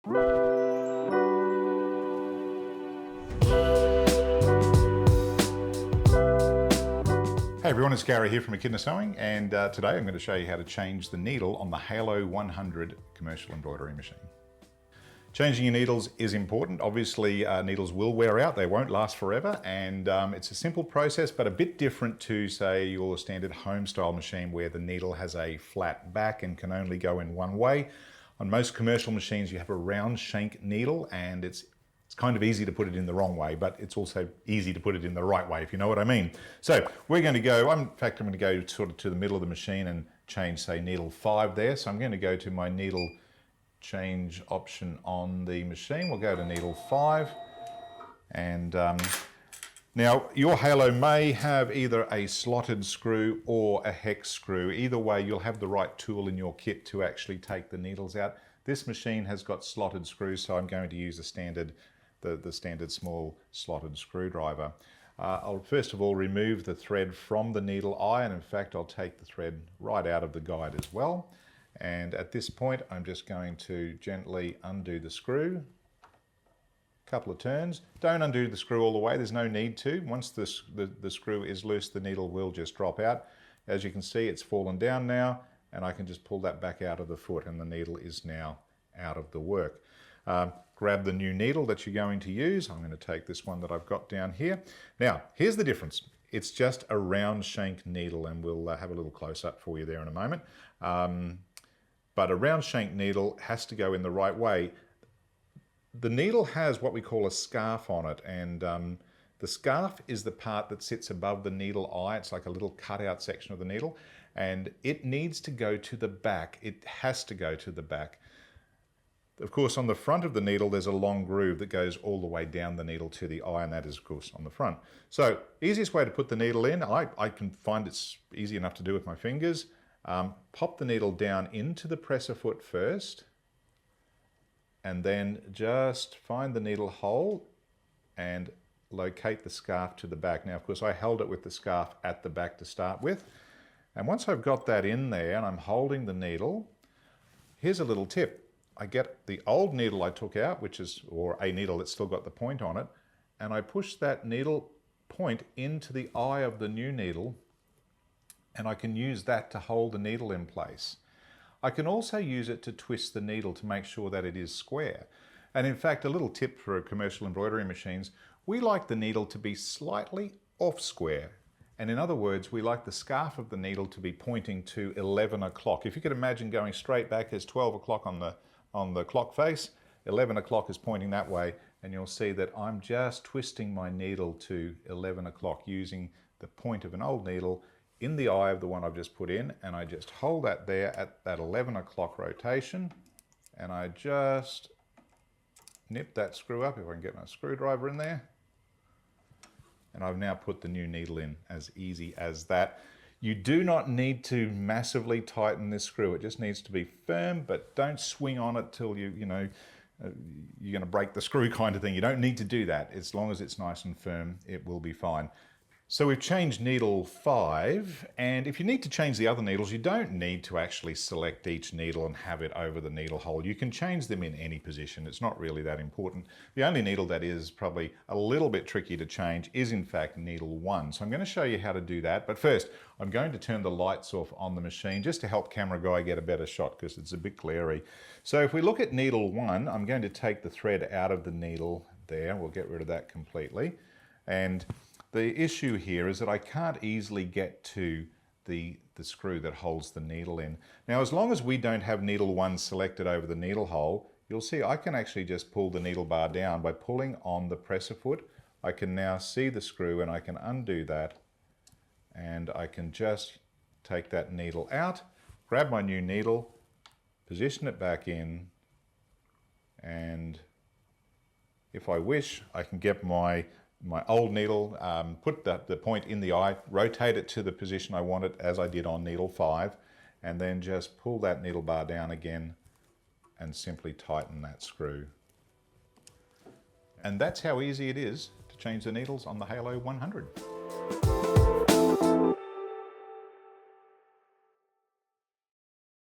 Hey everyone, it's Gary here from Echidna Sewing, and today I'm going to show you how to change the needle on the Halo 100 commercial embroidery machine. Changing your needles is important. Obviously, needles will wear out, they won't last forever, and it's a simple process, but a bit different to, say, your standard home style machine where the needle has a flat back and can only go in one way. On most commercial machines, you have a round shank needle, and it's kind of easy to put it in the wrong way, but it's also easy to put it in the right way, if you know what I mean. So we're going to go, in fact, I'm going to go sort of to the middle of the machine and change, say, needle 5 there. So I'm going to go to my needle change option on the machine. We'll go to needle 5. And now your Halo may have either a slotted screw or a hex screw. Either way, you'll have the right tool in your kit to actually take the needles out. This machine has got slotted screws, so I'm going to use the standard small slotted screwdriver. I'll first of all remove the thread from the needle eye, and in fact I'll take the thread right out of the guide as well. And at this point I'm just going to gently undo the screw. A couple of turns. Don't undo the screw all the way, there's no need to. Once the screw is loose, the needle will just drop out. As you can see, it's fallen down now, and I can just pull that back out of the foot, and the needle is now out of the work. Grab the new needle that you're going to use. I'm going to take this one that I've got down here. Now, here's the difference. It's just a round shank needle, and we'll have a little close-up for you there in a moment. But a round shank needle has to go in the right way. The needle has what we call a scarf on it, and the scarf is the part that sits above the needle eye. It's like a little cutout section of the needle, and it needs to go to the back. It has to go to the back. Of course, on the front of the needle, there's a long groove that goes all the way down the needle to the eye, and that is, of course, on the front. So, easiest way to put the needle in, I can find it's easy enough to do with my fingers. Pop the needle down into the presser foot first, and then just find the needle hole and locate the scarf to the back. Now, of course, I held it with the scarf at the back to start with. And once I've got that in there and I'm holding the needle, here's a little tip. I get the old needle I took out, or a needle that's still got the point on it, and I push that needle point into the eye of the new needle, and I can use that to hold the needle in place. I can also use it to twist the needle to make sure that it is square. And in fact, a little tip for commercial embroidery machines, we like the needle to be slightly off square. And in other words, we like the scarf of the needle to be pointing to 11 o'clock. If you could imagine going straight back, there's 12 o'clock on the clock face, 11 o'clock is pointing that way, and you'll see that I'm just twisting my needle to 11 o'clock using the point of an old needle in the eye of the one I've just put in, and I just hold that there at that 11 o'clock rotation, and I just nip that screw up, if I can get my screwdriver in there, and I've now put the new needle in. As easy as that. You do not need to massively tighten this screw. It just needs to be firm, but don't swing on it till you're going to break the screw kind of thing. You don't need to do that. As long as it's nice and firm, it will be fine. So we've changed needle 5, and if you need to change the other needles, you don't need to actually select each needle and have it over the needle hole. You can change them in any position. It's not really that important. The only needle that is probably a little bit tricky to change is in fact needle 1. So I'm going to show you how to do that. But first, I'm going to turn the lights off on the machine just to help camera guy get a better shot because it's a bit glary. So if we look at needle 1, I'm going to take the thread out of the needle there. We'll get rid of that completely. And the issue here is that I can't easily get to the screw that holds the needle in. Now, as long as we don't have needle 1 selected over the needle hole, you'll see I can actually just pull the needle bar down by pulling on the presser foot. I can now see the screw, and I can undo that, and I can just take that needle out, grab my new needle, position it back in, and if I wish, I can get my old needle, put the point in the eye, rotate it to the position I want it as I did on needle 5, and then just pull that needle bar down again and simply tighten that screw. And that's how easy it is to change the needles on the Halo 100.